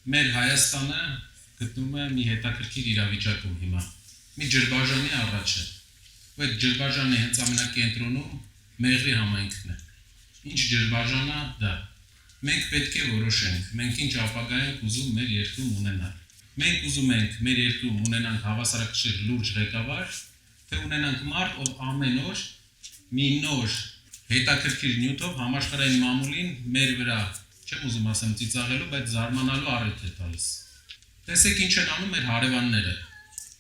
Մեր Հայաստանը գտնում է մի հետաքրքիր իրավիճակում հիմա։ Մի ջրբաժանի առաջ է։ Ու այդ ջրբաժանի հենց ամենակենտրոնում Մեղրի համայնքն է։ Ինչ ջրբաժան է դա։ Մենք պետք է որոշենք, մենք ինչ ապագա ենք ուզում մեր երկրում ունենալ։ Մենք ուզում ենք մեր երկրում ունենանք հավասարակշիռ լուրջ ղեկավար, թե ունենանք մարդ, ով ամեն օր մի նոր հետաքրքիր նյութով համաշխարհային մամուլին մեր վրա, չեմ ուզում ասեմ ծիծաղելու, բայց զարմանալու առիթ է տալիս։ Տեսեք ինչ են անում մեր հարևանները։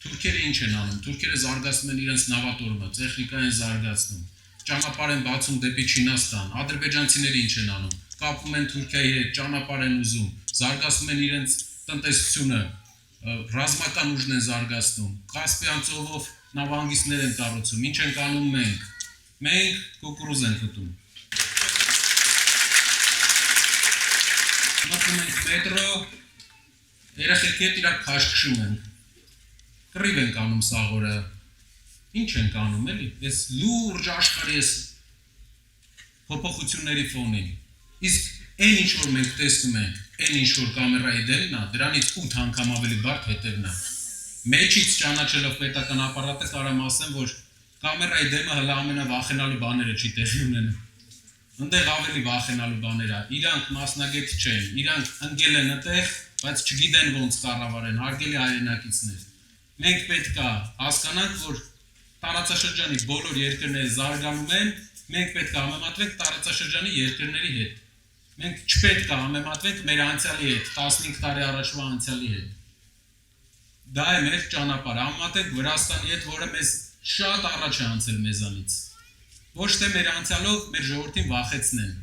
Թուրքերը ինչ են անում։ Թուրքերը զարգացնում են իրենց նավատորմը, տեխնիկա են զարգացնում, ճանապարհ են բացում դեպի Չինաստան։ Ադրբեջանցիները ինչ են անում։ Կապում են Թուրքիայի հետ, ճանապարհ են ուզում, զարգացնում են իրենց տնտեսությունը, ռազմական ուժն են զարգացնում, Կասպիան ծովով նավահանգիստներ են կառուցում, ինչ ենք անում մենք։ Մենք կուկուռուզ ենք ուտում։ Մտնում ենք մետրո, երեխեք հետ իրար քաշքշում ենք, կռիվ ենք անում սաղորը, ինչ ենք անում էլի, ես լուրջ աշխարհի ես փոփոխությունների ֆոնին, իսկ այն ինչ որ մենք տեսնում ենք, այն ինչ որ կամերայի դերն է, դրանից 8 անգամ ավելի բարդ հետևն է, մեջից ճանաչելով պետական ապարատը կարամ ասեմ, որ կամերայի դեմը հլա ամենավախենալու բաները չի տեղի ունենում, ընդեղ ավելի վախենալու բաներ է, իրանք մասնագետ չեն, իրանք ընկել են այդտեղ, բայց չգիտեն ոնց կառավարեն, հարգելի հայրենակիցներ, մենք պետք է հասկանանք, որ տարածաշրջանի բոլոր երկրները զարգանում են, մենք պետք է համեմատվենք տարածաշրջանի երկրների հետ, մենք չպետք է համեմատվենք մեր անցյալի հետ, 15 տարի առաջվա անցյալի հետ, դա է մեր ճանապարհը, համեմատենք Վրաստանի հետ, որը մեզ շատ առաջ է անցել մեզանից, ոչ թե մեր անցյալով մեր ժողովրդին վախեցնեն,